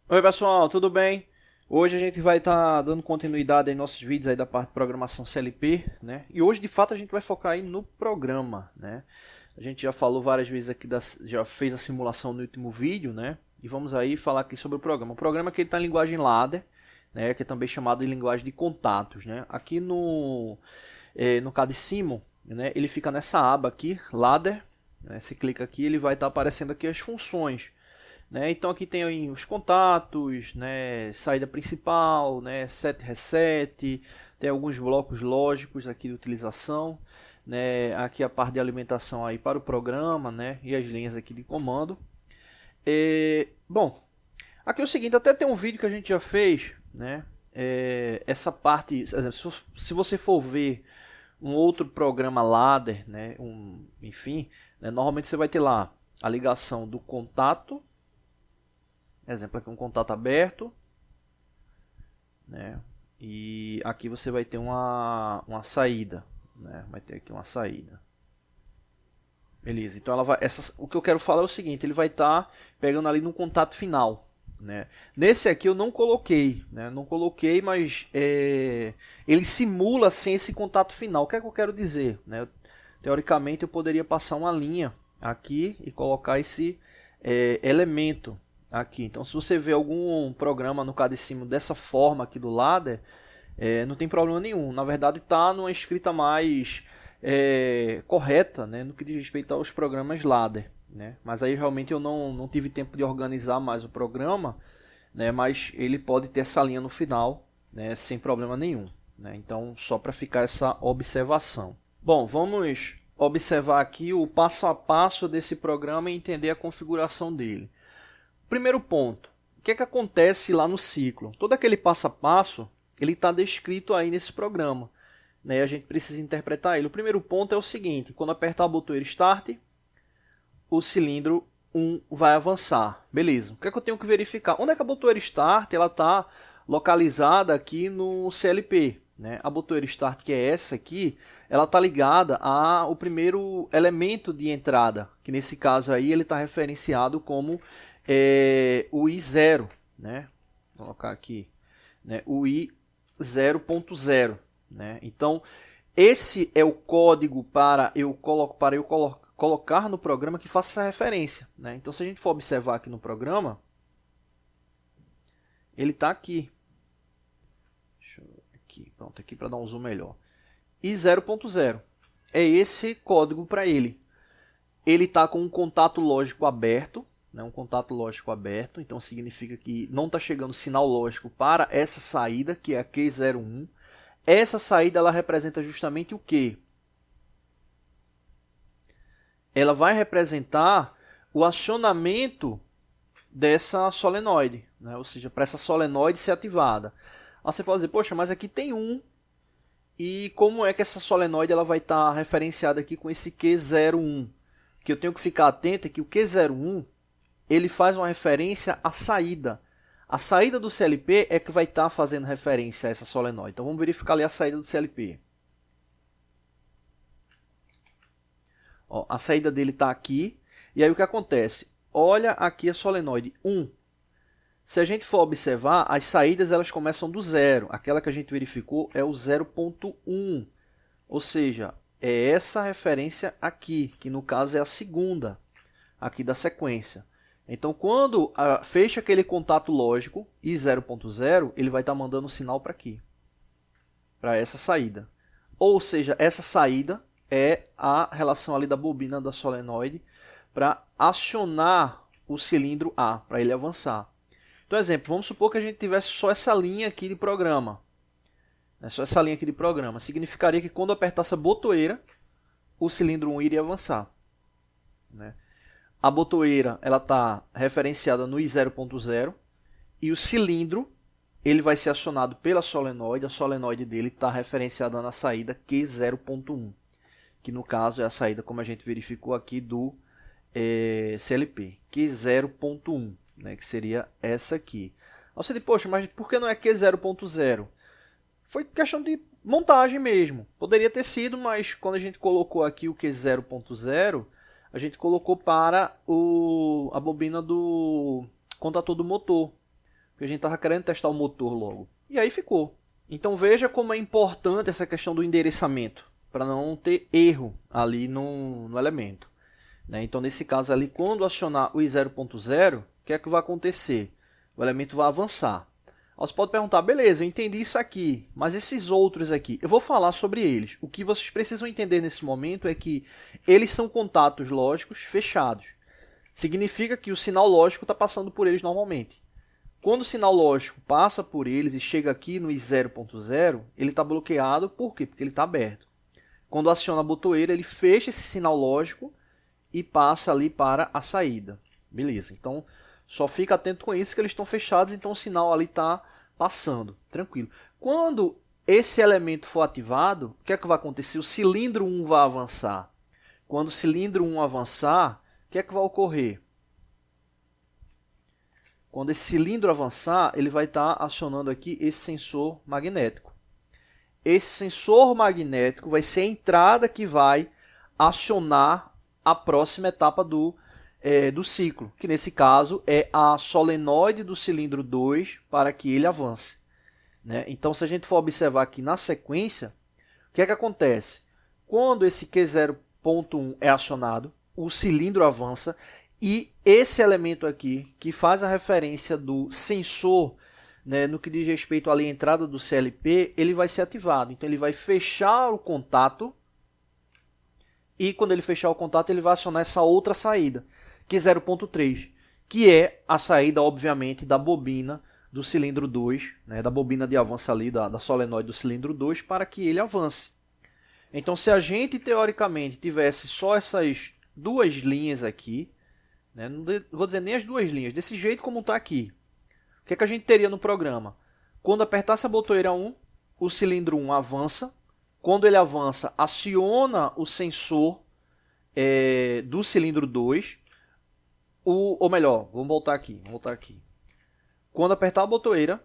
Oi pessoal, tudo bem? Hoje a gente vai estar dando continuidade em nossos vídeos aí da parte de programação CLP, né? E hoje de fato a gente vai focar aí no programa, né? A gente já falou várias vezes aqui, já fez a simulação no último vídeo, né? E vamos aí falar aqui sobre o programa. O programa que está em linguagem ladder, né? Que é também chamado de linguagem de contatos, né? Aqui no Cadicimo, né? Ele fica nessa aba aqui, ladder, né? Se clica aqui, ele vai estar aparecendo aqui as funções. Né? Então aqui tem aí os contatos, né? Saída principal, né? Set reset, tem alguns blocos lógicos aqui de utilização, né? Aqui a parte de alimentação aí para o programa, né? E as linhas aqui de comando. Bom, aqui é o seguinte, até tem um vídeo que a gente já fez, né? Essa parte, por exemplo, se você for ver um outro programa ladder, né? Enfim, né? Normalmente você vai ter lá a ligação do contato. Exemplo aqui, um contato aberto, né? E aqui você vai ter uma saída, né? Vai ter aqui uma saída. Beleza, então o que eu quero falar é o seguinte, ele vai estar pegando ali no contato final, né? Nesse aqui eu não coloquei, né? Não coloquei, mas ele simula sem esse contato final. O que é que eu quero dizer, né? Teoricamente eu poderia passar uma linha aqui e colocar esse elemento aqui. Então, se você vê algum programa no Cadicimo dessa forma aqui do ladder, não tem problema nenhum. Na verdade, está numa escrita mais correta, né, no que diz respeito aos programas ladder. Né? Mas aí realmente eu não tive tempo de organizar mais o programa, né, mas ele pode ter essa linha no final, né, sem problema nenhum. Né? Então, só para ficar essa observação. Bom, vamos observar aqui o passo a passo desse programa e entender a configuração dele. Primeiro ponto, o que é que acontece lá no ciclo? Todo aquele passo a passo, ele está descrito aí nesse programa, né? A gente precisa interpretar ele. O primeiro ponto é o seguinte, quando apertar o botão Start, o cilindro 1 vai avançar. Beleza, o que é que eu tenho que verificar? Onde é que a botoeira Start está localizada aqui no CLP? Né? A botoeira Start, que é essa aqui, ela está ligada ao primeiro elemento de entrada, que nesse caso aí ele está referenciado como o I0, né? Vou colocar aqui, né? O I0.0, né? Então, esse é o código para eu colocar no programa que faça essa referência, né? Então, se a gente for observar aqui no programa, ele está aqui. Deixa eu ver aqui, pronto, aqui para dar um zoom melhor. I0.0 é esse código para ele. Ele está com um contato lógico aberto, né, um contato lógico aberto, então significa que não está chegando sinal lógico para essa saída, que é a Q01. Essa saída ela representa justamente o quê? Ela vai representar o acionamento dessa solenoide, né? Ou seja, para essa solenoide ser ativada. Aí você pode dizer, poxa, mas aqui tem um, e como é que essa solenoide ela vai estar referenciada aqui com esse Q01? Que eu tenho que ficar atento é que o Q01 ele faz uma referência à saída. A saída do CLP é que vai estar fazendo referência a essa solenoide. Então vamos verificar ali a saída do CLP. Ó, a saída dele está aqui. E aí o que acontece? Olha aqui a solenoide 1. Se a gente for observar, as saídas elas começam do zero. Aquela que a gente verificou é o 0.1. Ou seja, é essa referência aqui, que no caso é a segunda aqui da sequência. Então, quando fecha aquele contato lógico I0.0, ele vai estar mandando um sinal para aqui, para essa saída. Ou seja, essa saída é a relação ali da bobina da solenoide para acionar o cilindro A, para ele avançar. Então, exemplo, vamos supor que a gente tivesse só essa linha aqui de programa. Só essa linha aqui de programa. Significaria que quando apertasse a botoeira, o cilindro 1 iria avançar. Né? A botoeira ela está referenciada no I0.0 e o cilindro ele vai ser acionado pela solenoide. A solenoide dele está referenciada na saída Q0.1, que no caso é a saída, como a gente verificou aqui, do CLP, Q0.1, né, que seria essa aqui. Aí você diz, poxa, mas por que não é Q0.0? Foi questão de montagem mesmo. Poderia ter sido, mas quando a gente colocou aqui o Q0.0, a gente colocou para a bobina do contator do motor. porque a gente estava querendo testar o motor logo. E aí ficou. Então veja como é importante essa questão do endereçamento, para não ter erro ali no elemento. Né? Então nesse caso ali, quando acionar o i0.0, o que é que vai acontecer? O elemento vai avançar. Você pode perguntar, beleza, eu entendi isso aqui, mas esses outros aqui, eu vou falar sobre eles. O que vocês precisam entender nesse momento é que eles são contatos lógicos fechados. Significa que o sinal lógico está passando por eles normalmente. Quando o sinal lógico passa por eles e chega aqui no i0.0, ele está bloqueado, por quê? Porque ele está aberto. Quando aciona a botoeira, ele fecha esse sinal lógico e passa ali para a saída. Beleza, então só fica atento com isso, que eles estão fechados, então o sinal ali está passando, tranquilo. Quando esse elemento for ativado, o que é que vai acontecer? O cilindro 1 vai avançar. Quando o cilindro 1 avançar, o que é que vai ocorrer? Quando esse cilindro avançar, ele vai estar acionando aqui esse sensor magnético. Esse sensor magnético vai ser a entrada que vai acionar a próxima etapa do ciclo, que nesse caso é a solenoide do cilindro 2 para que ele avance. Né? Então, se a gente for observar aqui na sequência, o que é que acontece? Quando esse Q0.1 é acionado, o cilindro avança e esse elemento aqui, que faz a referência do sensor, né, no que diz respeito ali à entrada do CLP, ele vai ser ativado. Então, ele vai fechar o contato e quando ele fechar o contato, ele vai acionar essa outra saída, Q0.3, que é a saída, obviamente, da bobina do cilindro 2, né, da bobina de avanço ali, da solenoide do cilindro 2, para que ele avance. Então, se a gente, teoricamente, tivesse só essas duas linhas aqui, né, não vou dizer nem as duas linhas, desse jeito como está aqui, o que é que a gente teria no programa? Quando apertasse a botoeira 1, o cilindro 1 avança. Quando ele avança, aciona o sensor do cilindro 2. Ou melhor, vamos voltar aqui. Quando apertar a botoeira,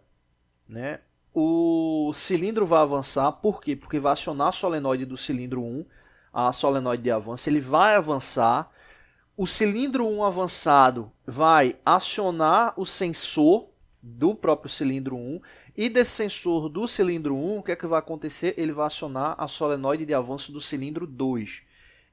né, o cilindro vai avançar. Por quê? Porque vai acionar a solenoide do cilindro 1, a solenoide de avanço. Ele vai avançar. O cilindro 1 avançado vai acionar o sensor do próprio cilindro 1. E desse sensor do cilindro 1, o que é que vai acontecer? Ele vai acionar a solenoide de avanço do cilindro 2.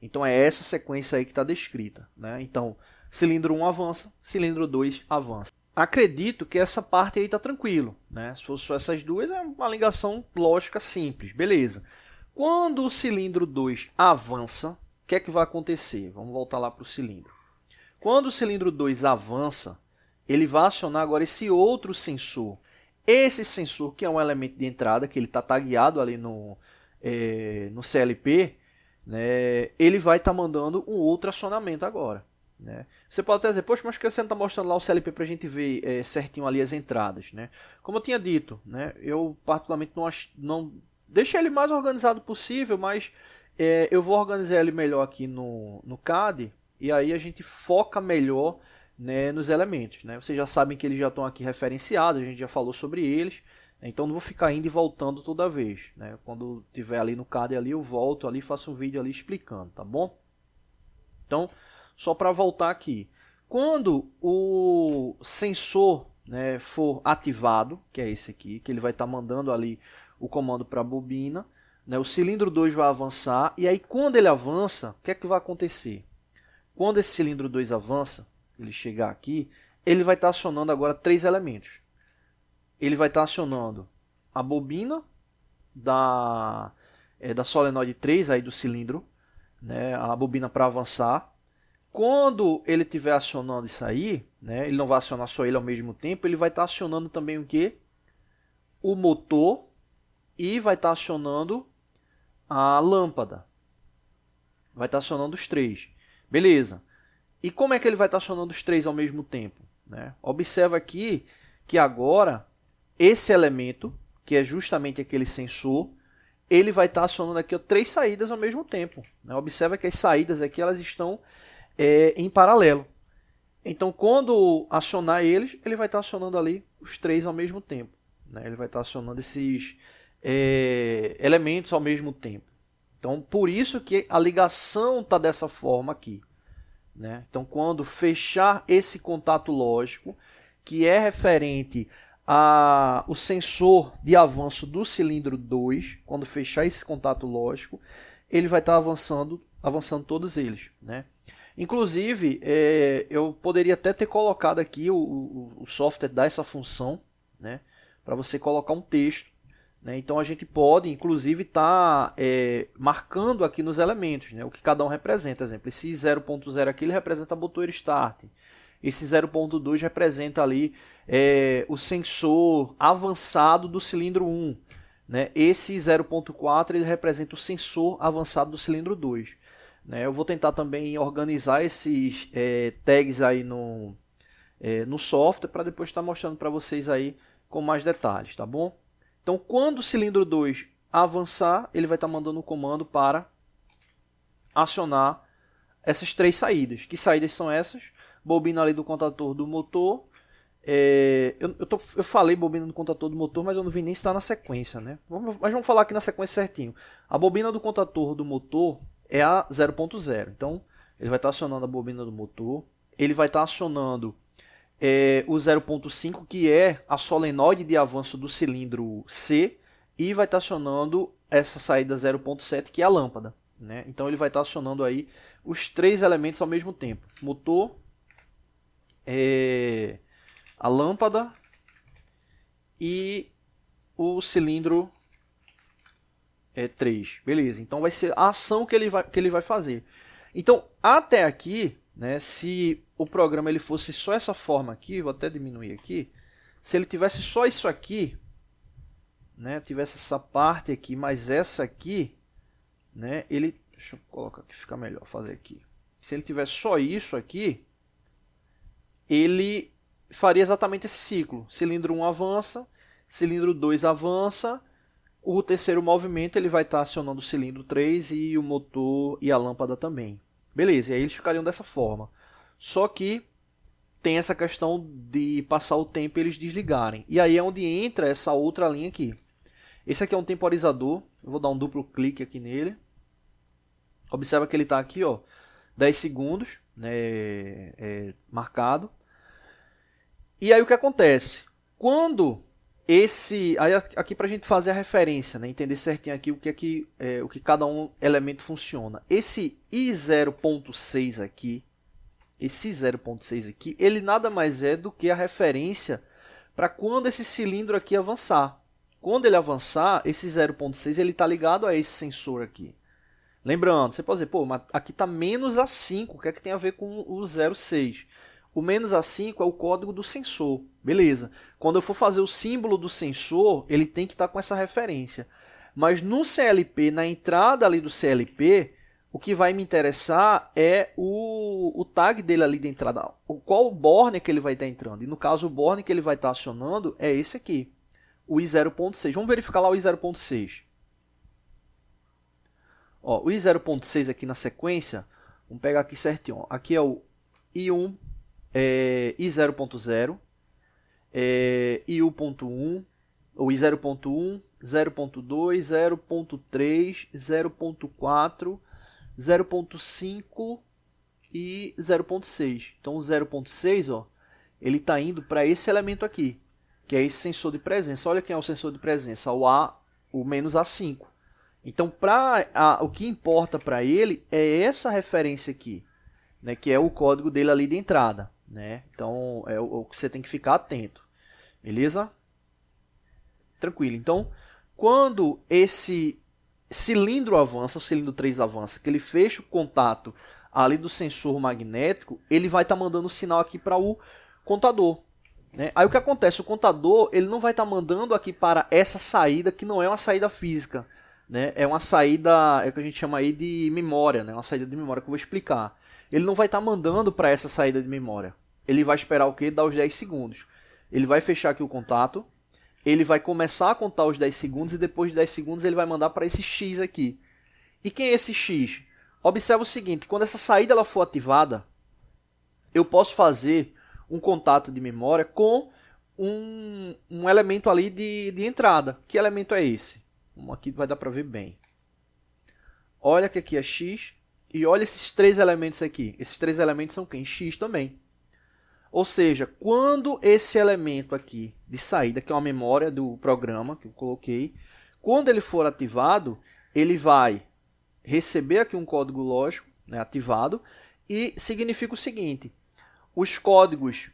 Então é essa sequência aí que está descrita. Né? Então, cilindro 1 avança, cilindro 2 avança. Acredito que essa parte aí está tranquilo. Né? Se fosse só essas duas, é uma ligação lógica simples. Beleza. Quando o cilindro 2 avança, o que é que vai acontecer? Vamos voltar lá para o cilindro. Quando o cilindro 2 avança, ele vai acionar agora esse outro sensor. Esse sensor, que é um elemento de entrada, que ele está tagueado ali no CLP, né, ele vai estar mandando um outro acionamento agora. Né? Você pode até dizer, poxa, mas por que você não está mostrando lá o CLP para a gente ver certinho ali as entradas? Né? Como eu tinha dito, né, eu particularmente não deixei ele mais organizado possível, mas eu vou organizar ele melhor aqui no CAD, e aí a gente foca melhor, né, nos elementos. Né? Vocês já sabem que eles já estão aqui referenciados, a gente já falou sobre eles, então não vou ficar indo e voltando toda vez. Né? Quando tiver ali no CAD, ali, eu volto ali e faço um vídeo ali explicando, tá bom? Então, só para voltar aqui. Quando o sensor, né, for ativado, que é esse aqui, que ele vai estar mandando ali o comando para a bobina, né, o cilindro 2 vai avançar, e aí quando ele avança, o que é que vai acontecer? Quando esse cilindro 2 avança, ele chegar aqui, ele vai estar acionando agora três elementos. Ele vai estar acionando a bobina da solenoide 3 aí do cilindro, né, a bobina para avançar. Quando ele estiver acionando isso aí, né, ele não vai acionar só ele ao mesmo tempo, ele vai estar acionando também o quê? O motor e vai estar acionando a lâmpada. Vai estar acionando os três. Beleza. E como é que ele vai estar acionando os três ao mesmo tempo? Né? Observa aqui que agora esse elemento, que é justamente aquele sensor, ele vai estar acionando aqui três saídas ao mesmo tempo. Né? Observa que as saídas aqui elas estão em paralelo. Então, quando acionar eles, ele vai estar acionando ali os três ao mesmo tempo. Né? Ele vai estar acionando esses elementos ao mesmo tempo. Então, por isso que a ligação está dessa forma aqui. Né? Então, quando fechar esse contato lógico, que é referente o sensor de avanço do cilindro 2, quando fechar esse contato lógico, ele vai estar avançando todos eles, né? Inclusive, eu poderia até ter colocado aqui, o software dá essa função, né, para você colocar um texto, né? Então a gente pode, inclusive, estar marcando aqui nos elementos, né, o que cada um representa. Por exemplo, esse 0.0 aqui ele representa motor start. Esse 0.2 representa ali o sensor avançado do cilindro 1. Né? Esse 0.4 ele representa o sensor avançado do cilindro 2. Né? Eu vou tentar também organizar esses tags aí no software para depois estar mostrando para vocês aí com mais detalhes, tá bom? Então, quando o cilindro 2 avançar, ele vai estar mandando um comando para acionar essas 3 saídas. Que saídas são essas? Bobina ali do contator do motor. Eu falei bobina do contator do motor, mas eu não vi nem se está na sequência, né? Mas vamos falar aqui na sequência certinho. A bobina do contator do motor é a 0.0. Então, ele vai estar acionando a bobina do motor. Ele vai estar acionando o 0.5, que é a solenoide de avanço do cilindro C. E vai estar acionando essa saída 0.7, que é a lâmpada. Né? Então, ele vai estar acionando aí os 3 elementos ao mesmo tempo. Motor, a lâmpada e o cilindro 3. Beleza, então vai ser a ação que ele vai fazer. Então, até aqui, né, se o programa ele fosse só essa forma aqui, vou até diminuir aqui, se ele tivesse só isso aqui, né, tivesse essa parte aqui, mais essa aqui, né, deixa eu colocar aqui, fica melhor fazer aqui. Se ele tivesse só isso aqui, ele faria exatamente esse ciclo. Cilindro 1 avança, cilindro 2 avança, o terceiro movimento ele vai estar acionando o cilindro 3 e o motor e a lâmpada também. Beleza, e aí eles ficariam dessa forma. Só que tem essa questão de passar o tempo e eles desligarem. E aí é onde entra essa outra linha aqui. Esse aqui é um temporizador, eu vou dar um duplo clique aqui nele. Observa que ele está aqui, ó, 10 segundos, né, marcado. E aí o que acontece? Quando aí aqui para a gente fazer a referência, né, entender certinho aqui o que cada elemento funciona. Esse I0.6 aqui, ele nada mais é do que a referência para quando esse cilindro aqui avançar. Quando ele avançar, esse 0.6 ele está ligado a esse sensor aqui. Lembrando, você pode dizer, pô, mas aqui está menos A5, o que é que tem a ver com o 0.6? O menos A5 é o código do sensor, beleza. Quando eu for fazer o símbolo do sensor, ele tem que estar com essa referência. Mas no CLP, na entrada ali do CLP, o que vai me interessar é o tag dele ali de entrada. Qual borne que ele vai estar entrando. E no caso, o borne que ele vai estar acionando é esse aqui, o I0.6. Vamos verificar lá o I0.6. Ó, o I0.6 aqui na sequência, vamos pegar aqui certinho. Ó. Aqui é o I1, I0.0, IU.1, ou I0.1, 0.2, 0.3, 0.4, 0.5 e 0.6. Então o 0.6, ó, ele está indo para esse elemento aqui, que é esse sensor de presença. Olha quem é o sensor de presença, o menos A5. Então o que importa para ele é essa referência aqui, né, que é o código dele ali de entrada. Né? Então é o que você tem que ficar atento, beleza? Tranquilo. Então, quando esse cilindro avança, o cilindro 3 avança, que ele fecha o contato ali do sensor magnético, ele vai estar mandando o sinal aqui para o contador. Né? Aí o que acontece? O contador ele não vai estar mandando aqui para essa saída, que não é uma saída física. Né? É uma saída, é o que a gente chama aí de memória, né? Uma saída de memória que eu vou explicar. Ele não vai estar mandando para essa saída de memória. Ele vai esperar o quê? Dar os 10 segundos. Ele vai fechar aqui o contato. Ele vai começar a contar os 10 segundos e depois de 10 segundos ele vai mandar para esse X aqui. E quem é esse X? Observa o seguinte, quando essa saída ela for ativada, eu posso fazer um contato de memória com um elemento ali de entrada. Que elemento é esse? Aqui vai dar para ver bem. Olha que aqui é X. E olha esses 3 elementos aqui. Esses 3 elementos são quem? X também. Ou seja, quando esse elemento aqui de saída, que é uma memória do programa que eu coloquei, quando ele for ativado, ele vai receber aqui um código lógico, né, ativado, e significa o seguinte: os códigos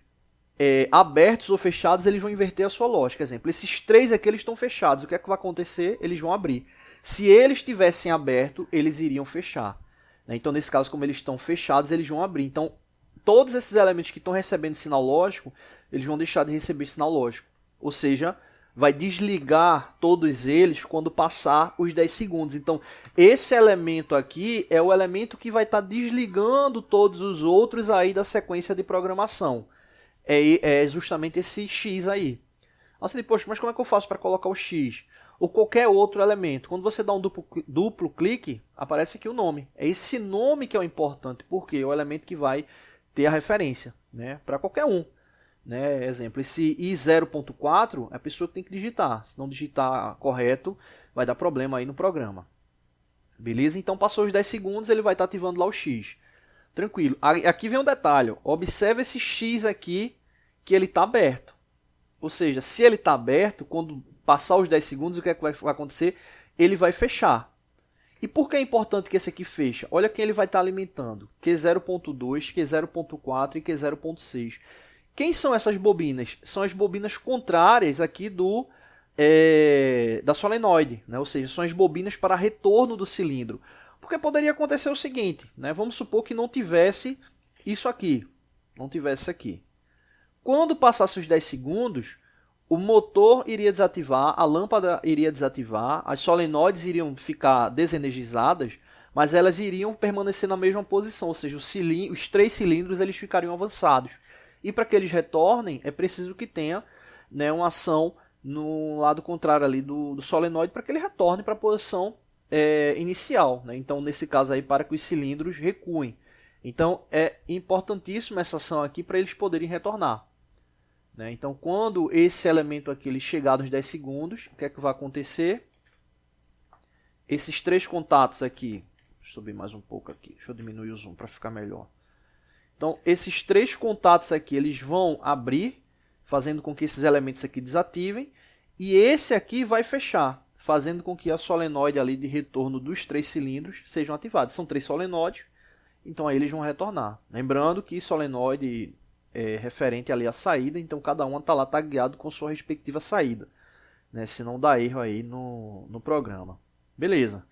abertos ou fechados, eles vão inverter a sua lógica. Por exemplo, esses três aqui eles estão fechados. O que é que vai acontecer? Eles vão abrir. Se eles estivessem abertos, eles iriam fechar. Então, nesse caso, como eles estão fechados, eles vão abrir. Então, todos esses elementos que estão recebendo sinal lógico, eles vão deixar de receber sinal lógico. Ou seja, vai desligar todos eles quando passar os 10 segundos. Então, esse elemento aqui é o elemento que vai estar desligando todos os outros aí da sequência de programação. É justamente esse X aí. Assim, poxa, mas como é que eu faço para colocar o X? Ou qualquer outro elemento. Quando você dá um duplo clique, aparece aqui o nome. É esse nome que é o importante, porque é o elemento que vai ter a referência, né, para qualquer um. Né? Exemplo, esse i0.4 é a pessoa que tem que digitar. Se não digitar correto, vai dar problema aí no programa. Beleza? Então, passou os 10 segundos, ele vai estar ativando lá o X. Tranquilo. Aqui vem um detalhe. Observe esse X aqui, que ele está aberto. Ou seja, se ele está aberto, quando passar os 10 segundos, o que é que vai acontecer? Ele vai fechar. E por que é importante que esse aqui feche? Olha quem ele vai estar alimentando. Q0.2, Q0.4 e Q0.6. Quem são essas bobinas? São as bobinas contrárias aqui da solenoide. Né? Ou seja, são as bobinas para retorno do cilindro. Porque poderia acontecer o seguinte, né? Vamos supor que não tivesse isso aqui, não tivesse aqui. Quando passasse os 10 segundos, o motor iria desativar, a lâmpada iria desativar, as solenoides iriam ficar desenergizadas, mas elas iriam permanecer na mesma posição, ou seja, os 3 cilindros eles ficariam avançados. E para que eles retornem, é preciso que tenha, né, uma ação no lado contrário ali do solenoide para que ele retorne para a posição inicial, né? Então, nesse caso aí, para que os cilindros recuem. Então, é importantíssima essa ação aqui para eles poderem retornar. Né? Então, quando esse elemento aqui ele chegar nos 10 segundos, o que é que vai acontecer? Esses 3 contatos aqui, deixa eu subir mais um pouco aqui, deixa eu diminuir o zoom para ficar melhor. Então, esses 3 contatos aqui, eles vão abrir, fazendo com que esses elementos aqui desativem, e esse aqui vai fechar, fazendo com que a solenoide ali de retorno dos 3 cilindros sejam ativados. São 3 solenoides, então aí eles vão retornar. Lembrando que solenoide é referente ali à saída, então cada uma está lá tagueado com sua respectiva saída, né? Senão dá erro aí no programa. Beleza.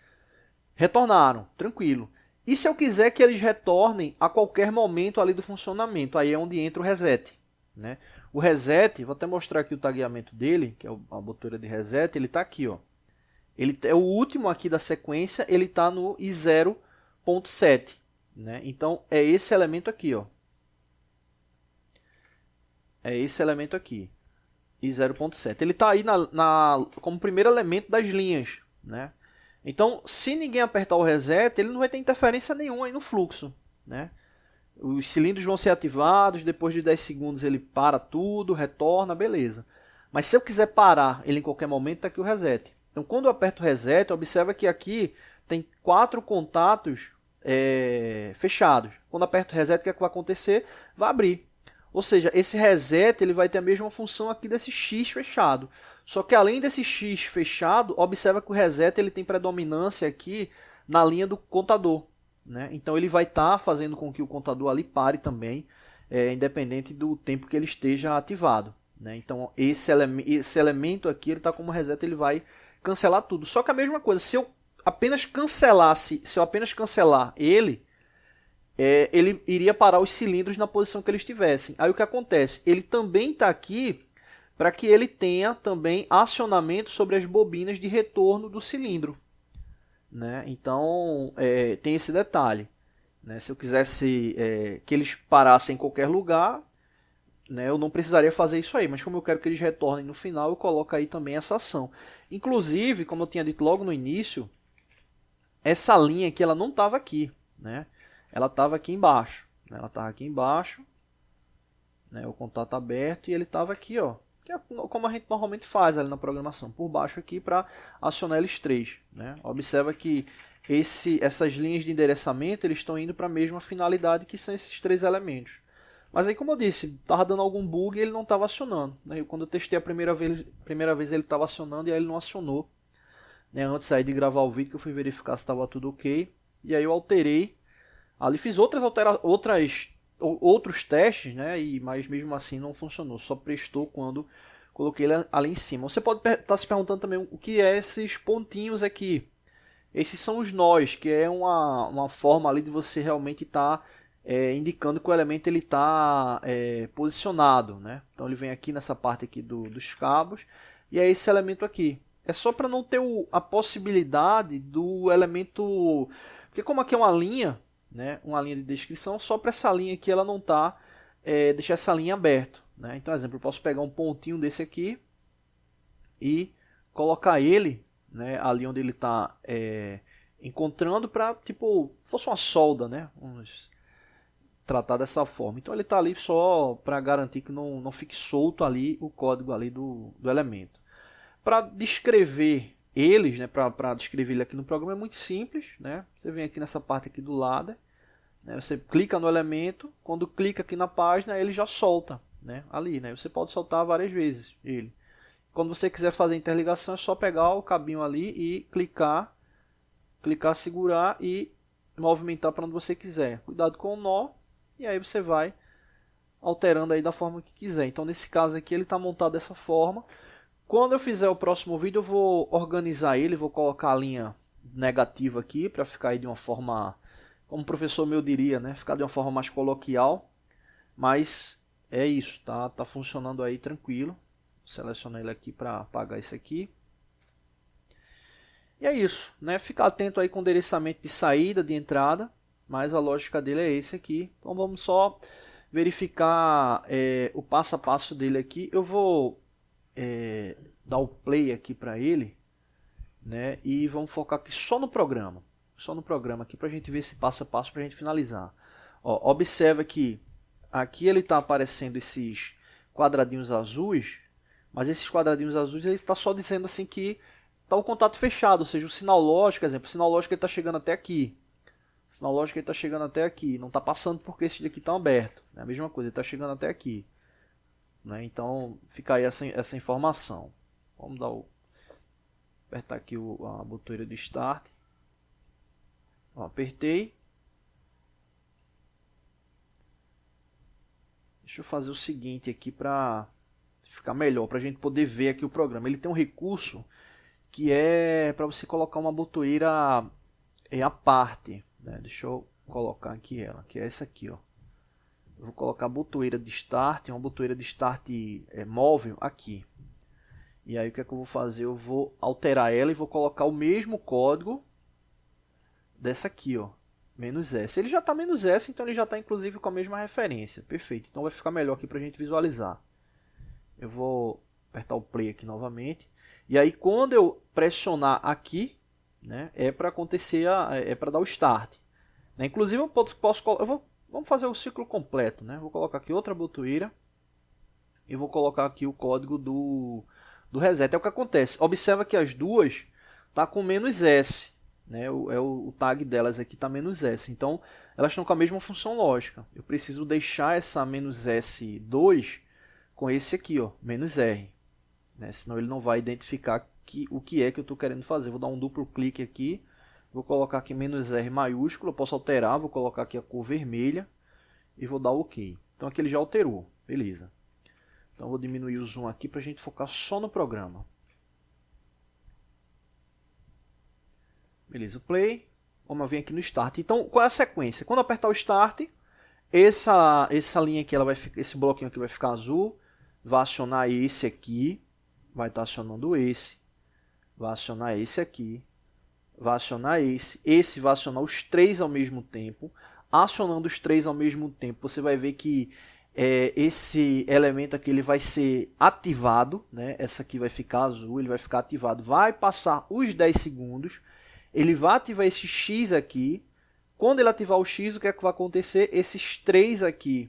Retornaram, tranquilo. E se eu quiser que eles retornem a qualquer momento ali do funcionamento? Aí é onde entra o reset. Né? O reset, vou até mostrar aqui o tagueamento dele, que é a botoeira de reset, ele está aqui, ó. Ele é o último aqui da sequência, ele está no i0.7. Né? Então, é esse elemento aqui. Ó. É esse elemento aqui, i0.7. Ele está aí como primeiro elemento das linhas. Né? Então, se ninguém apertar o reset, ele não vai ter interferência nenhuma aí no fluxo. Né? Os cilindros vão ser ativados, depois de 10 segundos ele para tudo, retorna, beleza. Mas se eu quiser parar ele em qualquer momento, está aqui o reset. Então, quando eu aperto o reset, observa que aqui tem 4 contatos fechados. Quando eu aperto o reset, o que é que vai acontecer? Vai abrir. Ou seja, esse reset ele vai ter a mesma função aqui desse X fechado. Só que além desse X fechado, observa que o reset ele tem predominância aqui na linha do contador. Né? Então ele vai estar fazendo com que o contador ali pare também, independente do tempo que ele esteja ativado. Né? Então esse elemento aqui ele está como reset, ele vai cancelar tudo. Só que a mesma coisa, se eu apenas cancelar ele, ele iria parar os cilindros na posição que eles estivessem. Aí o que acontece? Ele também está aqui para que ele tenha também acionamento sobre as bobinas de retorno do cilindro. Né? Então tem esse detalhe. Né? Se eu quisesse que eles parassem em qualquer lugar, né, eu não precisaria fazer isso aí, mas como eu quero que eles retornem no final, eu coloco aí também essa ação. Inclusive, como eu tinha dito logo no início, essa linha aqui ela não estava aqui, né? Ela estava aqui embaixo, né? Ela estava aqui embaixo, né? O contato aberto, e ele estava aqui, ó, que é como a gente normalmente faz ali na programação, por baixo aqui para acionar eles 3. Né? Observa que essas linhas de endereçamento eles estão indo para a mesma finalidade, que são esses 3 elementos. Mas aí, como eu disse, estava dando algum bug e ele não estava acionando. Né? Quando eu testei a primeira vez ele estava acionando e aí ele não acionou. Né? Antes aí de gravar o vídeo, que eu fui verificar se estava tudo ok. E aí eu alterei. Ali fiz outros testes, né? Mas mesmo assim não funcionou. Só prestou quando coloquei ele ali em cima. Você pode estar se perguntando também o que é esses pontinhos aqui. Esses são os nós, que é uma forma ali de você realmente estar indicando que o elemento ele está posicionado, né? Então ele vem aqui nessa parte aqui dos cabos e é esse elemento aqui. É só para não ter a possibilidade do elemento, porque como aqui é uma linha, né? Uma linha de descrição, só para essa linha aqui ela não tá deixar essa linha aberta, né? Então, exemplo, eu posso pegar um pontinho desse aqui e colocar ele, né, ali onde ele está encontrando para, tipo, fosse uma solda, né? Vamos tratar dessa forma. Então ele está ali só para garantir que não fique solto ali o código ali do elemento. Para descrever eles, né, para descrever ele aqui no programa é muito simples, né? Você vem aqui nessa parte aqui do lado, né? Você clica no elemento, quando clica aqui na página ele já solta, né? Ali, né? Você pode soltar várias vezes ele. Quando você quiser fazer interligação é só pegar o cabinho ali e clicar, segurar e movimentar para onde você quiser. Cuidado com o nó e aí você vai alterando aí da forma que quiser. Então nesse caso aqui ele está montado dessa forma. Quando eu fizer o próximo vídeo eu vou organizar ele, vou colocar a linha negativa aqui para ficar aí de uma forma, como o professor meu diria, né? Ficar de uma forma mais coloquial. Mas é isso, tá funcionando aí tranquilo. Selecionar ele aqui para apagar isso aqui. E é isso, né? Ficar atento aí com o endereçamento de saída, de entrada, mas a lógica dele é esse aqui. Então vamos só verificar o passo a passo dele aqui. Eu vou dar o play aqui para ele, né? E vamos focar aqui só no programa. Só no programa aqui para a gente ver esse passo a passo para a gente finalizar. Ó, observa que aqui ele está aparecendo esses quadradinhos azuis. Mas esses quadradinhos azuis ele está só dizendo assim que está o contato fechado, ou seja, o sinal lógico, exemplo, o sinal lógico ele está chegando até aqui. O sinal lógico ele está chegando até aqui, não está passando porque esse daqui está aberto. É a mesma coisa, ele está chegando até aqui. Né? Então fica aí essa informação. Vamos apertar aqui a botoeira de Start. Ó, apertei. Deixa eu fazer o seguinte aqui para ficar melhor, para a gente poder ver aqui o programa. Ele tem um recurso que é para você colocar uma botoeira à parte, né? Deixa eu colocar aqui ela, que é essa aqui, ó. Eu vou colocar a botoeira de Start, uma botoeira de Start móvel aqui. E aí o que é que eu vou fazer? Eu vou alterar ela e vou colocar o mesmo código dessa aqui, ó, -S. Ele já está -S, então ele já está inclusive com a mesma referência. Perfeito, então vai ficar melhor aqui para a gente visualizar. Eu vou apertar o play aqui novamente. E aí quando eu pressionar aqui, né, é para acontecer, para dar o start. Né? Inclusive vamos fazer o ciclo completo. Né? Vou colocar aqui outra botoeira. E vou colocar aqui o código do reset. É o que acontece. Observa que as duas tá com -S. Né? O tag delas aqui está -S. Então elas estão com a mesma função lógica. Eu preciso deixar essa -S2 com esse aqui, ó, -R, né? Senão ele não vai identificar o que é que eu estou querendo fazer. Vou dar um duplo clique aqui, vou colocar aqui -R maiúsculo, eu posso alterar, vou colocar aqui a cor vermelha e vou dar OK. Então aqui ele já alterou, beleza. Então vou diminuir o zoom aqui para a gente focar só no programa. Beleza, play. Vamos vir aqui no Start. Então qual é a sequência? Quando eu apertar o Start, essa linha aqui, esse bloquinho aqui vai ficar azul. Vai acionar esse aqui, vai estar acionando esse, vai acionar esse aqui, vai acionar esse vai acionar os três ao mesmo tempo. Acionando os três ao mesmo tempo, você vai ver que esse elemento aqui ele vai ser ativado, né? Essa aqui vai ficar azul, ele vai ficar ativado, vai passar os 10 segundos, ele vai ativar esse X aqui. Quando ele ativar o X, o que é que vai acontecer? Esses três aqui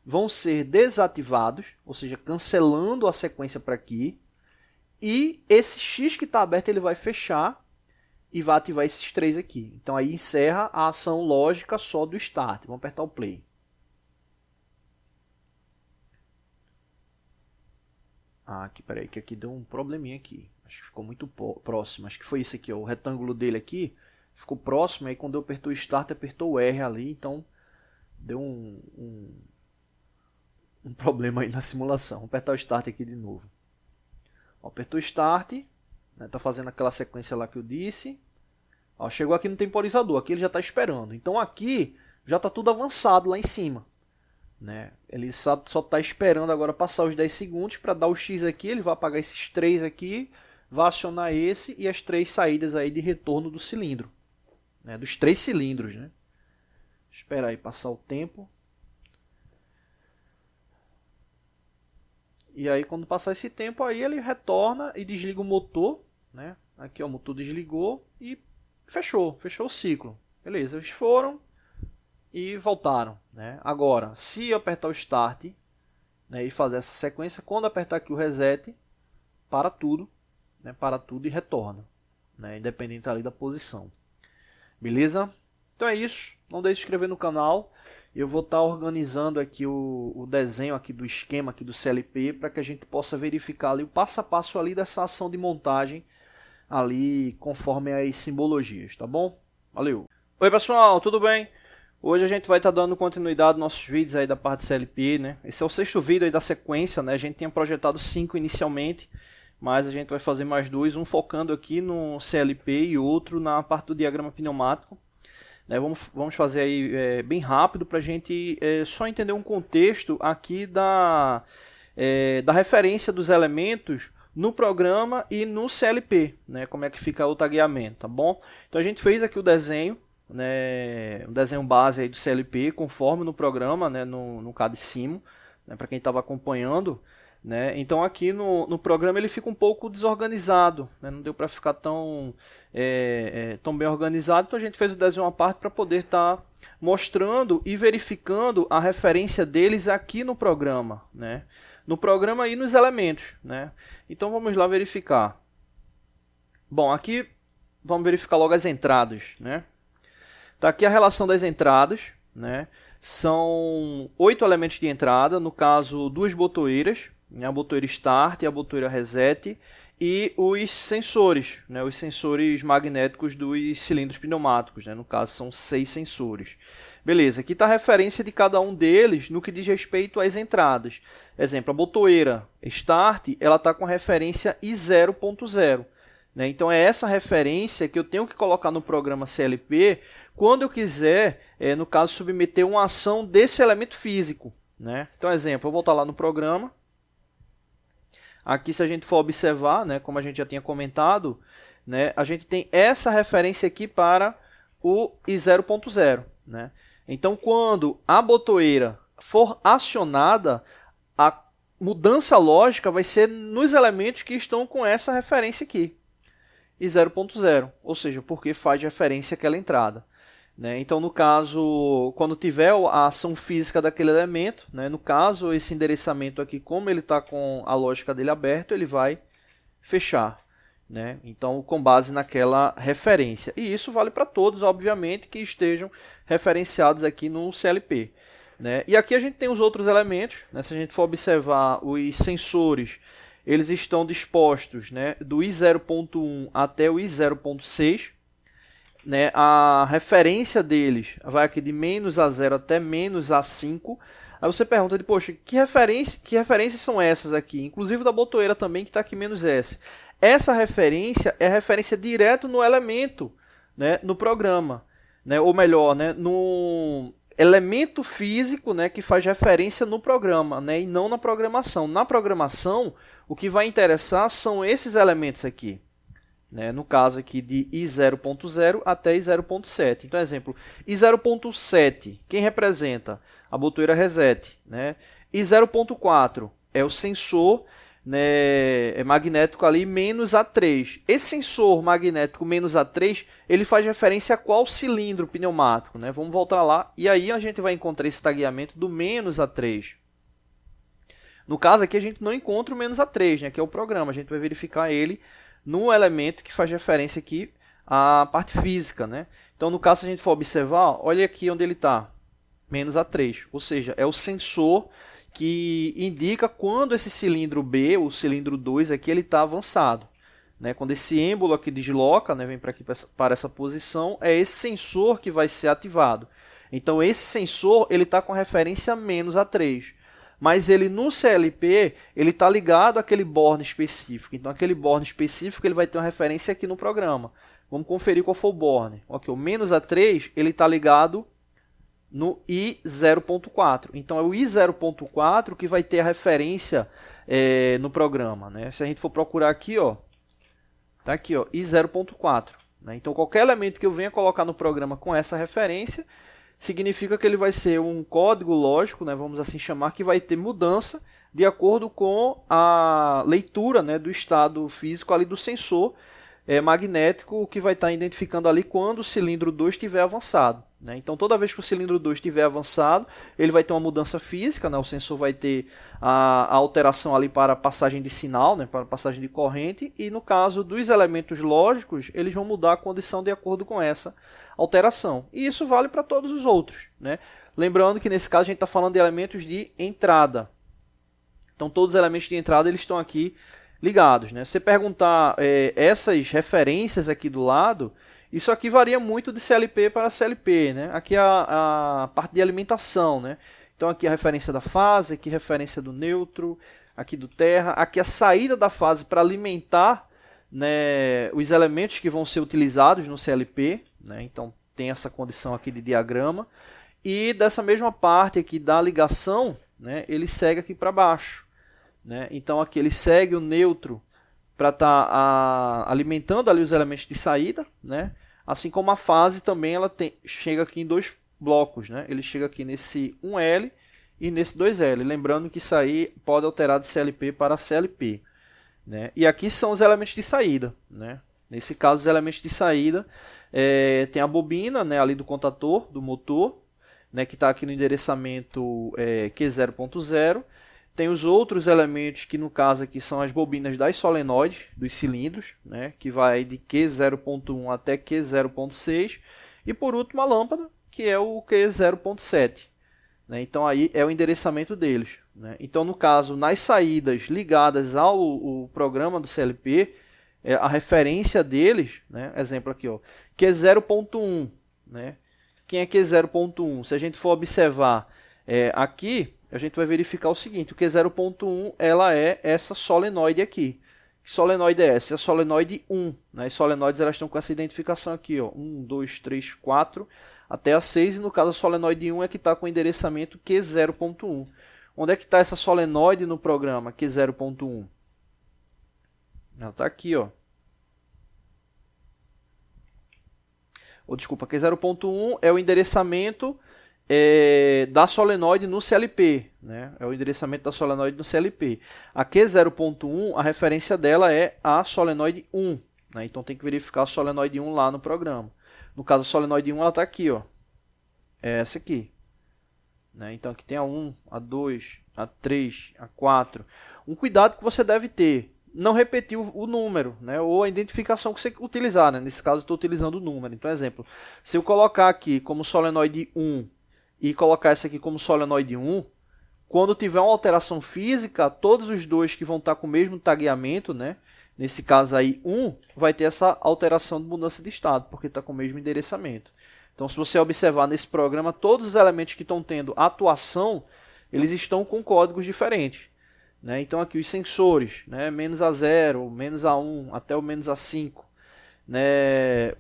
vão ser desativados, ou seja, cancelando a sequência para aqui. E esse X que está aberto ele vai fechar e vai ativar esses três aqui. Então aí encerra a ação lógica só do Start. Vamos apertar o play. Ah, aqui, peraí, que aqui deu um probleminha aqui. Acho que ficou muito próximo. Acho que foi isso aqui, ó. O retângulo dele aqui ficou próximo. Aí quando eu apertou o Start, apertou o R ali. Então deu um problema aí na simulação. Vou apertar o Start aqui de novo. Ó, apertou o Start. Né, tá fazendo aquela sequência lá que eu disse. Ó, chegou aqui no temporizador. Aqui ele já está esperando. Então aqui já está tudo avançado lá em cima. Né? Ele só está esperando agora passar os 10 segundos para dar o X aqui. Ele vai apagar esses 3 aqui, vai acionar esse e as 3 saídas aí de retorno do cilindro, né? Dos 3 cilindros, né? Espera aí passar o tempo. E aí quando passar esse tempo aí ele retorna e desliga o motor, né? Aqui ó, o motor desligou e fechou o ciclo. Beleza, eles foram e voltaram, né? Agora, se eu apertar o Start, né, e fazer essa sequência, quando apertar aqui o Reset, para tudo, né? Para tudo e retorna, né? Independente ali da posição. Beleza? Então é isso. Não deixe de se inscrever no canal. Eu vou estar organizando aqui o desenho aqui do esquema aqui do CLP para que a gente possa verificar ali o passo a passo ali dessa ação de montagem ali conforme as simbologias, tá bom? Valeu! Oi pessoal, tudo bem? Hoje a gente vai estar dando continuidade aos nossos vídeos aí da parte CLP, né? Esse é o 6º vídeo aí da sequência, né? A gente tinha projetado 5 inicialmente, mas a gente vai fazer mais 2, um focando aqui no CLP e outro na parte do diagrama pneumático. Né? Vamos fazer aí bem rápido para a gente só entender um contexto aqui da referência dos elementos no programa e no CLP, né? Como é que fica o tagueamento, tá bom? Então a gente fez aqui o desenho, né, um desenho base aí do CLP, conforme no programa, né, no CAD-SIMO, né, para quem estava acompanhando. Né? Então aqui no programa ele fica um pouco desorganizado, né? Não deu para ficar tão bem organizado, então a gente fez o desenho à parte para poder estar mostrando e verificando a referência deles aqui no programa, né? No programa e nos elementos, né? Então vamos lá verificar. Bom, aqui vamos verificar logo as entradas, né? Tá aqui a relação das entradas, né? São 8 elementos de entrada, no caso 2 botoeiras, né? A botoeira Start e a botoeira Reset, e os sensores, né? Os sensores magnéticos dos cilindros pneumáticos, né? No caso são 6 sensores. Beleza, aqui está a referência de cada um deles no que diz respeito às entradas. Exemplo, a botoeira Start, ela está com a referência I0.0. Né? Então é essa referência que eu tenho que colocar no programa CLP quando eu quiser, no caso, submeter uma ação desse elemento físico. Né? Então, exemplo, eu vou voltar lá no programa. Aqui, se a gente for observar, né, como a gente já tinha comentado, né, a gente tem essa referência aqui para o I0.0. Né? Então, quando a botoeira for acionada, a mudança lógica vai ser nos elementos que estão com essa referência aqui. E 0.0, ou seja, porque faz referência àquela entrada. Né? Então, no caso, quando tiver a ação física daquele elemento, né? No caso, esse endereçamento aqui, como ele está com a lógica dele aberto, ele vai fechar. Né? Então, com base naquela referência. E isso vale para todos, obviamente, que estejam referenciados aqui no CLP. Né? E aqui a gente tem os outros elementos. Né? Se a gente for observar os sensores, eles estão dispostos, né, do I0.1 até o I0.6. Né, a referência deles vai aqui de menos A0 até menos A5. Aí você pergunta, poxa, que referências são essas aqui? Inclusive da botoeira também, que está aqui menos S. Essa referência é referência direto no elemento, né, no programa. Né, ou melhor, né, no elemento físico, né, que faz referência no programa, né, e não na programação. Na programação, o que vai interessar são esses elementos aqui. Né, no caso aqui de I0.0 até I0.7. Então, exemplo, I0.7, quem representa? A botoeira Reset. Né? I0.4 é o sensor, né, magnético ali menos A3. Esse sensor magnético menos A3, ele faz referência a qual cilindro pneumático? Né? Vamos voltar lá e aí a gente vai encontrar esse tagueamento do menos A3. No caso aqui a gente não encontra o menos A3, né, que é o programa. A gente vai verificar ele no elemento que faz referência aqui à parte física. Né? Então, no caso, se a gente for observar, olha aqui onde ele está, menos A3. Ou seja, é o sensor que indica quando esse cilindro B, o cilindro 2 aqui, ele está avançado. Né? Quando esse êmbolo aqui desloca, né, vem para aqui para essa posição, é esse sensor que vai ser ativado. Então esse sensor ele está com referência menos a 3. Mas ele no CLP ele está ligado àquele borne específico. Então aquele borne específico ele vai ter uma referência aqui no programa. Vamos conferir qual foi o borne. Okay, o menos a 3 ele está ligado no I0.4. Então é o I0.4 que vai ter a referência no programa. Né? Se a gente for procurar aqui, ó, tá aqui, ó, I0.4. Né? Então qualquer elemento que eu venha colocar no programa com essa referência, significa que ele vai ser um código lógico, né, vamos assim chamar, que vai ter mudança de acordo com a leitura, né, do estado físico ali do sensor magnético que vai estar identificando ali quando o cilindro 2 estiver avançado. Né? Então toda vez que o cilindro 2 estiver avançado, ele vai ter uma mudança física, né? O sensor vai ter a alteração ali para passagem de sinal, né? Para passagem de corrente, e no caso dos elementos lógicos, eles vão mudar a condição de acordo com essa alteração. E isso vale para todos os outros. Né? Lembrando que nesse caso a gente está falando de elementos de entrada. Então todos os elementos de entrada eles estão aqui ligados. Né? Se você perguntar essas referências aqui do lado, isso aqui varia muito de CLP para CLP. Né? Aqui a parte de alimentação. Né? Então aqui a referência da fase, aqui a referência do neutro, aqui do terra, aqui a saída da fase para alimentar, né, os elementos que vão ser utilizados no CLP. Né? Então tem essa condição aqui de diagrama. E dessa mesma parte aqui da ligação, né, ele segue aqui para baixo. Né? Então aqui ele segue o neutro para estar alimentando ali os elementos de saída, né? Assim como a fase também ela chega aqui em dois blocos, né? Ele chega aqui nesse 1L e nesse 2L, lembrando que isso aí pode alterar de CLP para CLP. Né? E aqui são os elementos de saída. Né? Nesse caso, os elementos de saída tem a bobina, né, ali do contator, do motor, né, que está aqui no endereçamento Q0.0. Tem os outros elementos que no caso aqui são as bobinas das solenoides, dos cilindros, né, que vai de Q0.1 até Q0.6. E por último a lâmpada, que é o Q0.7. Né, então aí é o endereçamento deles. Né. Então no caso, nas saídas ligadas ao programa do CLP, a referência deles, né, exemplo aqui, ó, Q0.1. Né. Quem é Q0.1? Se a gente for observar aqui, a gente vai verificar o seguinte, o Q0.1 ela é essa solenoide aqui. Que solenoide é essa? É a solenoide 1. Né? As solenoides elas estão com essa identificação aqui, ó, 1, 2, 3, 4, até a 6, e no caso a solenoide 1 é que está com o endereçamento Q0.1. Onde é que está essa solenoide no programa Q0.1? Ela está aqui, ó. Desculpa, Q0.1 é o endereçamento da solenoide no CLP, né? É o endereçamento da solenoide no CLP. A Q0.1, a referência dela é a solenoide 1, né? Então tem que verificar a solenoide 1 lá no programa. No caso, a solenoide 1 ela está aqui, ó. É essa aqui. Né? Então aqui tem a 1, a 2, a 3, a 4. Um cuidado que você deve ter, não repetir o número, né? Ou a identificação que você utilizar. Né? Nesse caso, eu estou utilizando o número. Então, exemplo, se eu colocar aqui como solenoide 1 e colocar essa aqui como solenoide 1, quando tiver uma alteração física, todos os dois que vão estar com o mesmo tagueamento, né? Nesse caso aí 1, vai ter essa alteração de mudança de estado, porque está com o mesmo endereçamento. Então, se você observar nesse programa, todos os elementos que estão tendo atuação, eles estão com códigos diferentes. Né? Então, aqui os sensores, né? Menos A0, menos A1, até o menos A5. Né?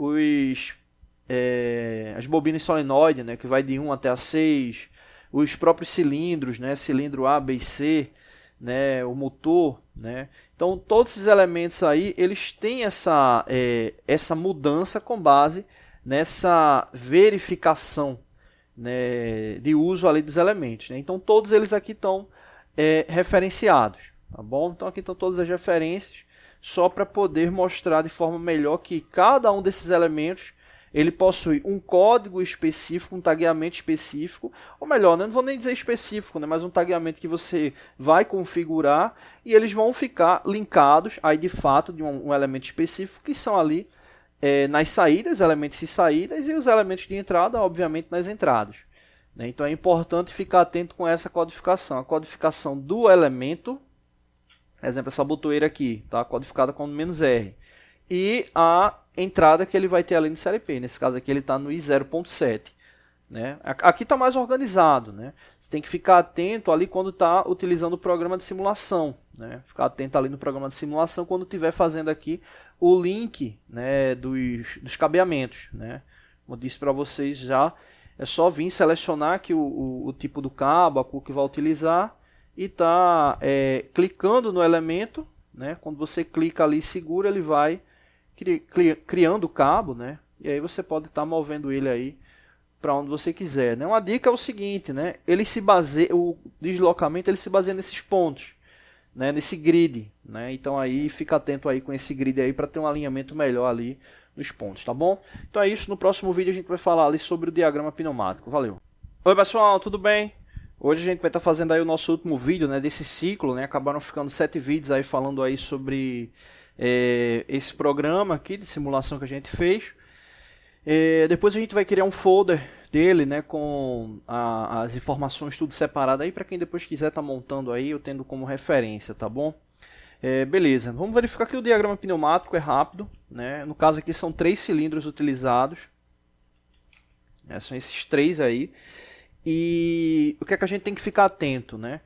As bobinas solenoide, né? Que vai de 1 até A6. Os próprios cilindros, né? Cilindro A, B e C. Né? O motor. Né? Então, todos esses elementos aí, eles têm essa mudança com base nessa verificação, né, de uso ali dos elementos. Né? Então, todos eles aqui estão referenciados. Tá bom? Então, aqui estão todas as referências, só para poder mostrar de forma melhor que cada um desses elementos ele possui um código específico, um tagueamento específico, ou melhor, né, não vou nem dizer específico, né, mas um tagueamento que você vai configurar e eles vão ficar linkados aí de fato de um elemento específico que são ali nas saídas, elementos de saídas, e os elementos de entrada, obviamente, nas entradas. né? Então é importante ficar atento com essa codificação. A codificação do elemento, exemplo, essa botoeira aqui, tá codificada com "-r". E a entrada que ele vai ter ali no CLP. Nesse caso aqui ele está no i0.7. Né? Aqui está mais organizado, né? Você tem que ficar atento ali quando está utilizando o programa de simulação, né? Ficar atento ali no programa de simulação quando estiver fazendo aqui o link, né, dos cabeamentos, né? Como eu disse para vocês já, é só vir selecionar aqui o tipo do cabo, a cor que vai utilizar e tá clicando no elemento, né? Quando você clica ali e segura, ele vai criando o cabo, né? E aí você pode estar movendo ele aí para onde você quiser, né? Uma dica é o seguinte, né? O deslocamento ele se baseia nesses pontos, né? Nesse grid, né? Então aí fica atento aí com esse grid aí para ter um alinhamento melhor ali nos pontos, tá bom? Então é isso, no próximo vídeo a gente vai falar ali sobre o diagrama pneumático. Valeu! Oi pessoal, tudo bem? Hoje a gente vai estar fazendo aí o nosso último vídeo, né, desse ciclo, né? Acabaram ficando 7 vídeos aí falando aí sobre esse programa aqui de simulação que a gente fez. Depois a gente vai criar um folder dele, né, com as informações tudo separado aí para quem depois quiser estar montando aí, eu tendo como referência, tá bom? Beleza, vamos verificar que o diagrama pneumático é rápido, né? No caso aqui são 3 cilindros utilizados, são esses 3 aí. E o que é que a gente tem que ficar atento, né?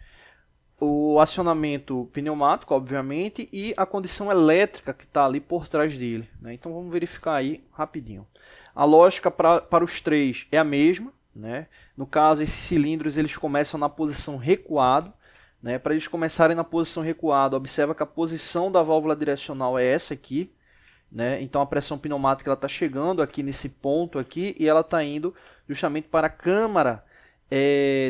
O acionamento pneumático, obviamente, e a condição elétrica que está ali por trás dele, né? Então vamos verificar aí rapidinho. A lógica para os 3 é a mesma, né? No caso, esses cilindros eles começam na posição recuado, né? Para eles começarem na posição recuada, observa que a posição da válvula direcional é essa aqui, né? Então a pressão pneumática está chegando aqui nesse ponto aqui e ela está indo justamente para a câmara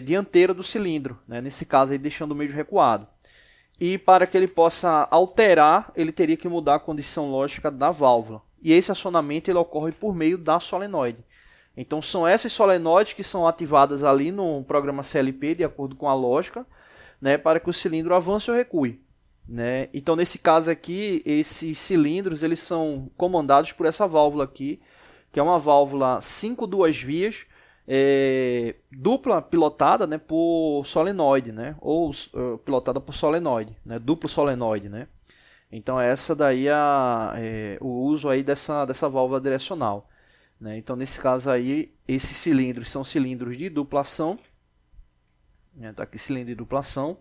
dianteira do cilindro, né? Nesse caso aí deixando o meio recuado. E para que ele possa alterar, ele teria que mudar a condição lógica da válvula. E esse acionamento ele ocorre por meio da solenoide. Então são essas solenoides que são ativadas ali no programa CLP, de acordo com a lógica, né, para que o cilindro avance ou recue, né? Então nesse caso aqui, esses cilindros eles são comandados por essa válvula aqui, que é uma válvula 5 duas vias, dupla pilotada, né, por solenoide, né, ou pilotada por solenoide, né, duplo solenoide, né. Então essa daí o uso aí dessa válvula direcional, né. Então nesse caso aí esses cilindros são cilindros de duplação, né, tá aqui cilindro de duplação.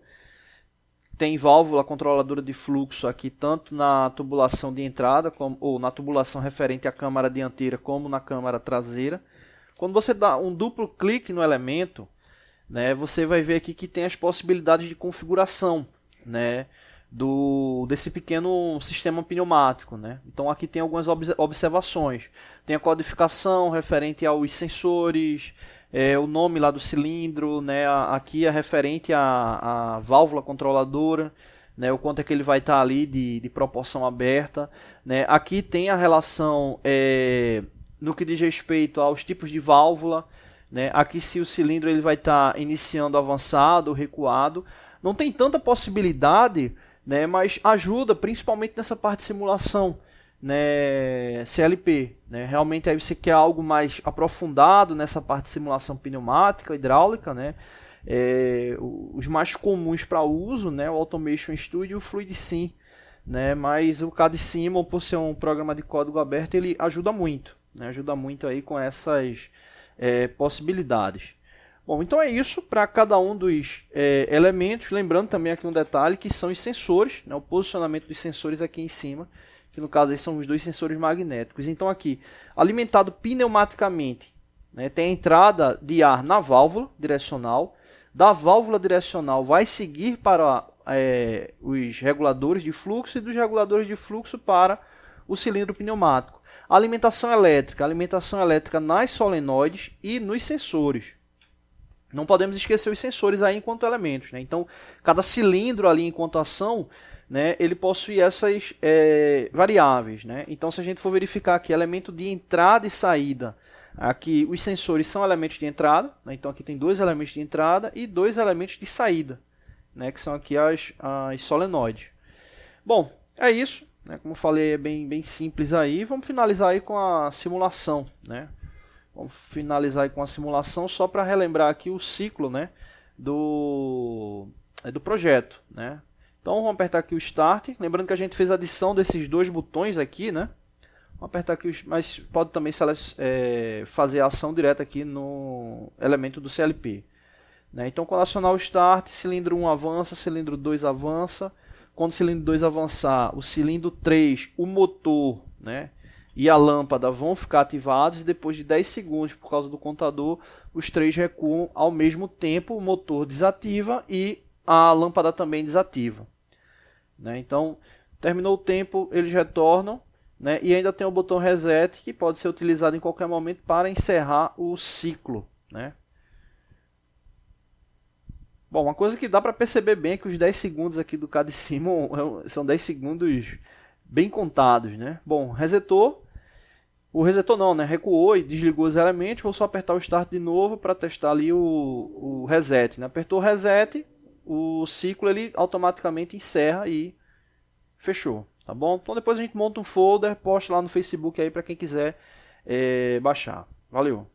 Tem válvula controladora de fluxo aqui tanto na tubulação de entrada ou na tubulação referente à câmara dianteira como na câmara traseira. Quando você dá um duplo clique no elemento, né, você vai ver aqui que tem as possibilidades de configuração, né, desse pequeno sistema pneumático, né? Então aqui tem algumas observações. Tem a codificação referente aos sensores, o nome lá do cilindro, né? Aqui é referente à válvula controladora, né? O quanto é que ele vai estar ali de proporção aberta, né? Aqui tem a relação no que diz respeito aos tipos de válvula, né? Aqui se o cilindro ele vai estar iniciando avançado ou recuado. Não tem tanta possibilidade, né? Mas ajuda principalmente nessa parte de simulação, né, CLP, né? Realmente aí você quer algo mais aprofundado nessa parte de simulação pneumática, hidráulica, né? Os mais comuns para uso, né, o Automation Studio e o FluidSim, né? Mas o CAD-Simul, por ser um programa de código aberto, ele ajuda muito, né? Ajuda muito aí com essas possibilidades. Bom, então é isso para cada um dos elementos. Lembrando também aqui um detalhe que são os sensores, né? O posicionamento dos sensores aqui em cima, que no caso aí são os 2 sensores magnéticos. Então aqui, alimentado pneumaticamente, né, tem a entrada de ar na válvula direcional. Da válvula direcional vai seguir para os reguladores de fluxo e dos reguladores de fluxo para o cilindro pneumático. Alimentação elétrica nas solenoides e nos sensores. Não podemos esquecer os sensores aí enquanto elementos, né? Então, cada cilindro ali enquanto ação, né, ele possui essas variáveis, né? Então, se a gente for verificar aqui elemento de entrada e saída, aqui os sensores são elementos de entrada, né? Então aqui tem 2 elementos de entrada e 2 elementos de saída, né, que são aqui as solenoides. Bom, é isso, né? Como eu falei, é bem simples aí. Vamos finalizar aí com a simulação, né? Vamos finalizar aí com a simulação só para relembrar aqui o ciclo, né, do projeto, né? Então vamos apertar aqui o Start, lembrando que a gente fez a adição desses dois botões aqui, né? Vamos apertar aqui, mas pode também fazer a ação direta aqui no elemento do CLP. Né? Então quando acionar o Start, cilindro 1 avança, cilindro 2 avança. Quando o cilindro 2 avançar, o cilindro 3, o motor, né, e a lâmpada vão ficar ativados, e depois de 10 segundos, por causa do contador, os três recuam ao mesmo tempo, o motor desativa e a lâmpada também desativa. Né? Então, terminou o tempo, eles retornam, né? E ainda tem o botão Reset, que pode ser utilizado em qualquer momento para encerrar o ciclo. Né? Bom, uma coisa que dá para perceber bem é que os 10 segundos aqui do CAD Simon são 10 segundos bem contados. Né? Bom, resetou. O resetou não, né? Recuou e desligou os elementos. Vou só apertar o Start de novo para testar ali o Reset. Né? Apertou o Reset, o ciclo ele automaticamente encerra e fechou. Tá bom? Então depois a gente monta um folder, posta lá no Facebook aí para quem quiser baixar. Valeu!